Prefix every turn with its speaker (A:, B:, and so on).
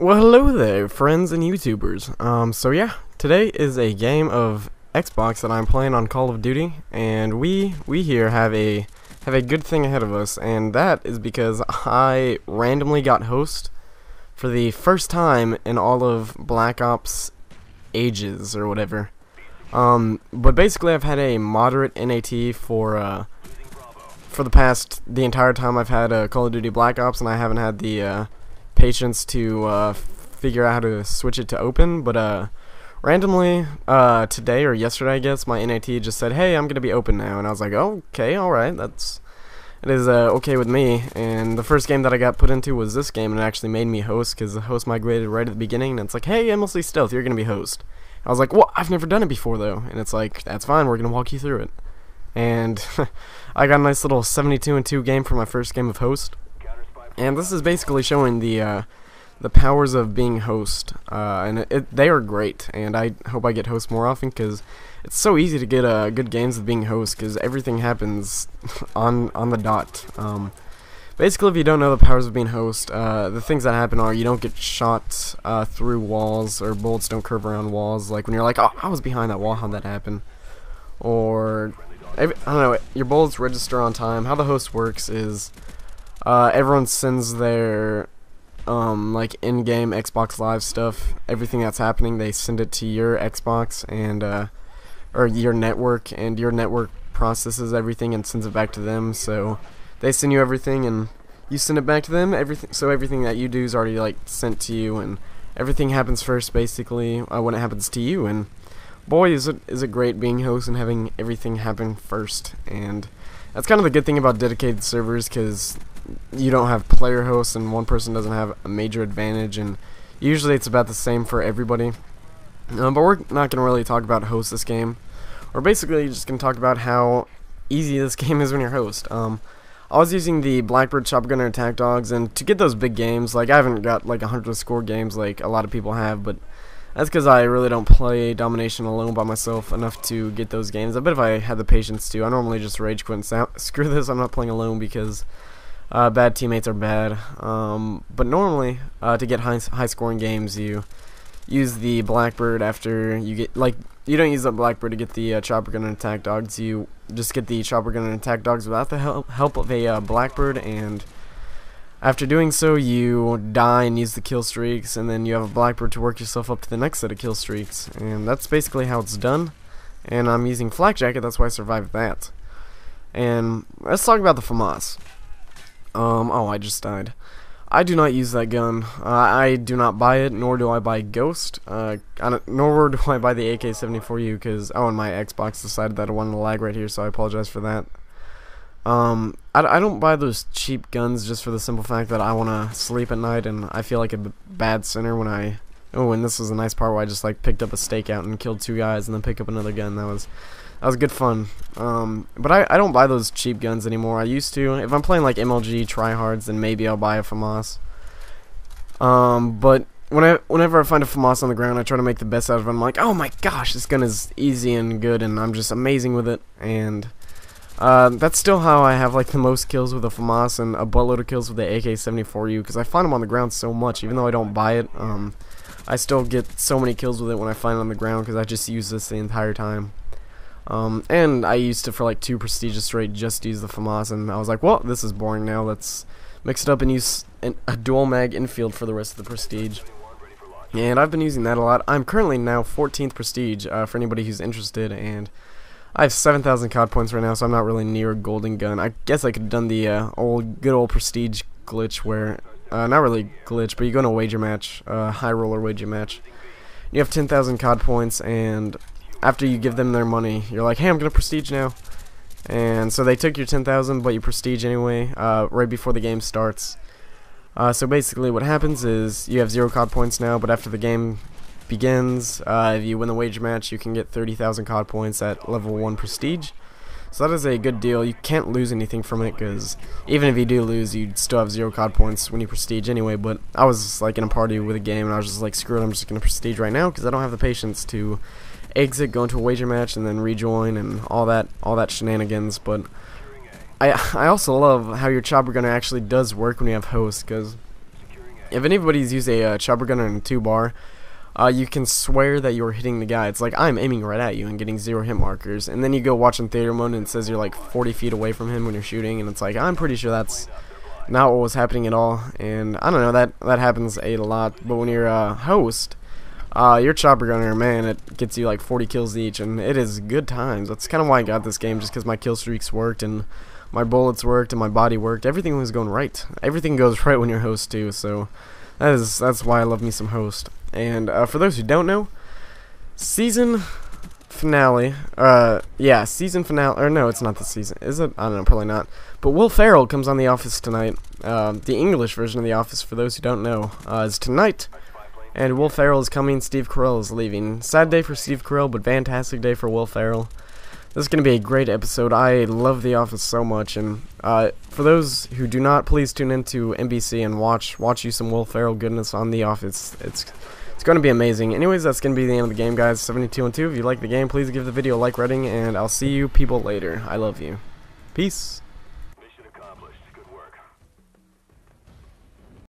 A: Well, hello there, friends and YouTubers. So yeah, today is a game of Xbox that I'm playing on Call of Duty, and we here have a good thing ahead of us, and that is because I randomly got host for the first time in all of Black Ops ages or whatever. But basically I've had a moderate NAT for the entire time I've had Call of Duty Black Ops, and I haven't had the patience to figure out how to switch it to open, but randomly today or yesterday, I guess, my NAT just said, hey, I'm gonna be open now, and I was like, oh, okay, alright, it is okay with me. And the first game that I got put into was this game, and it actually made me host because the host migrated right at the beginning, and it's like, hey, MLC Stealth, you're gonna be host. I was like, well, I've never done it before though, and it's like, that's fine, we're gonna walk you through it. And I got a nice little 72-2 game for my first game of host. And this is basically showing the powers of being host, and they are great, and I hope I get host more often, because it's so easy to get good games with being host, because everything happens on the dot. Basically, if you don't know the powers of being host, the things that happen are you don't get shot through walls, or bullets don't curve around walls, like when you're like, oh, I was behind that wall, how'd that happen? Or, I don't know, your bullets register on time. How the host works is everyone sends their like in-game Xbox Live stuff, everything that's happening, they send it to your Xbox and or your network, and your network processes everything and sends it back to them. So they send you everything and you send it back to them. Everything that you do is already like sent to you, and everything happens first basically when it happens to you. And boy, is it great being host and having everything happen first. And that's kind of the good thing about dedicated servers, because you don't have player hosts and one person doesn't have a major advantage, and usually it's about the same for everybody. But we're not going to really talk about host this game. We're basically just going to talk about how easy this game is when you're host. I was using the Blackbird, Chopper Gunner, Attack Dogs, and to get those big games, like I haven't got like 100 score games like a lot of people have, but that's because I really don't play Domination alone by myself enough to get those games. I bet if I had the patience to, I normally just rage quit and say, screw this, I'm not playing alone, because bad teammates are bad. But normally, to get high scoring games, you use the Blackbird after you get, like, you don't use the Blackbird to get the Chopper Gun and Attack Dogs. You just get the Chopper Gun and Attack Dogs without the help of a Blackbird, and after doing so, you die and use the kill streaks, and then you have a Blackbird to work yourself up to the next set of kill streaks. And that's basically how it's done. And I'm using Flak Jacket, that's why I survived that. And let's talk about the FAMAS. Oh, I just died. I do not use that gun. I do not buy it, nor do I buy Ghost. Nor do I buy the AK-74U, because, oh, and my Xbox decided that I wanted to lag right here, so I apologize for that. I don't buy those cheap guns just for the simple fact that I want to sleep at night, and I feel like a bad sinner when I... Oh, and this was a nice part where I just, like, picked up a stakeout and killed 2 guys and then picked up another gun. That was good fun. But I don't buy those cheap guns anymore. I used to. If I'm playing like MLG tryhards, then maybe I'll buy a FAMAS. But whenever I find a FAMAS on the ground, I try to make the best out of it. I'm like, oh my gosh, this gun is easy and good, and I'm just amazing with it. And that's still how I have like the most kills with a FAMAS and a buttload of kills with the AK-74U, because I find them on the ground so much. Even though I don't buy it, I still get so many kills with it when I find it on the ground, because I just use this the entire time. And I used to, for like 2 prestiges straight, just use the FAMAS, and I was like, well, this is boring now, let's mix it up and use a dual mag infield for the rest of the prestige. And I've been using that a lot. I'm currently now 14th prestige, for anybody who's interested, and I have 7,000 COD points right now, so I'm not really near a golden gun. I guess I could have done the good old prestige glitch where, not really glitch, but you go in a wager match, high roller wager match. You have 10,000 COD points, and after you give them their money, you're like, hey, I'm gonna prestige now. And so they took your 10,000, but you prestige anyway, right before the game starts. So basically what happens is you have 0 COD points now, but after the game begins, if you win the wager match, you can get 30,000 COD points at level 1 prestige. So that is a good deal. You can't lose anything from it, because even if you do lose, you'd still have 0 COD points when you prestige anyway. But I was like in a party with a game, and I was just like, screw it, I'm just gonna prestige right now, because I don't have the patience to exit, go into a wager match, and then rejoin and all that shenanigans. But I also love how your chopper gunner actually does work when you have host, because if anybody's used a chopper gunner and a 2-bar, you can swear that you're hitting the guy. It's like, I'm aiming right at you and getting 0 hit markers, and then you go watch in theater mode and it says you're like 40 feet away from him when you're shooting, and it's like, I'm pretty sure that's not what was happening at all. And I don't know, that happens a lot. But when you're a host, your chopper gunner, man, it gets you like 40 kills each, and it is good times. That's kind of why I got this game, just because my kill streaks worked and my bullets worked and my body worked. Everything was going right. Everything goes right when you're host too, so that's why I love me some host. And for those who don't know, season finale, season finale, or no, it's not the season, is it? I don't know, probably not. But Will Ferrell comes on The Office tonight. The English version of The Office, for those who don't know, is tonight. And Will Ferrell is coming, Steve Carell is leaving. Sad day for Steve Carell, but fantastic day for Will Ferrell. This is going to be a great episode. I love The Office so much, and for those who do not, please tune into NBC and watch you some Will Ferrell goodness on The Office. It's going to be amazing. Anyways, that's going to be the end of the game, guys. 72-2. If you like the game, please give the video a like rating, and I'll see you people later. I love you. Peace.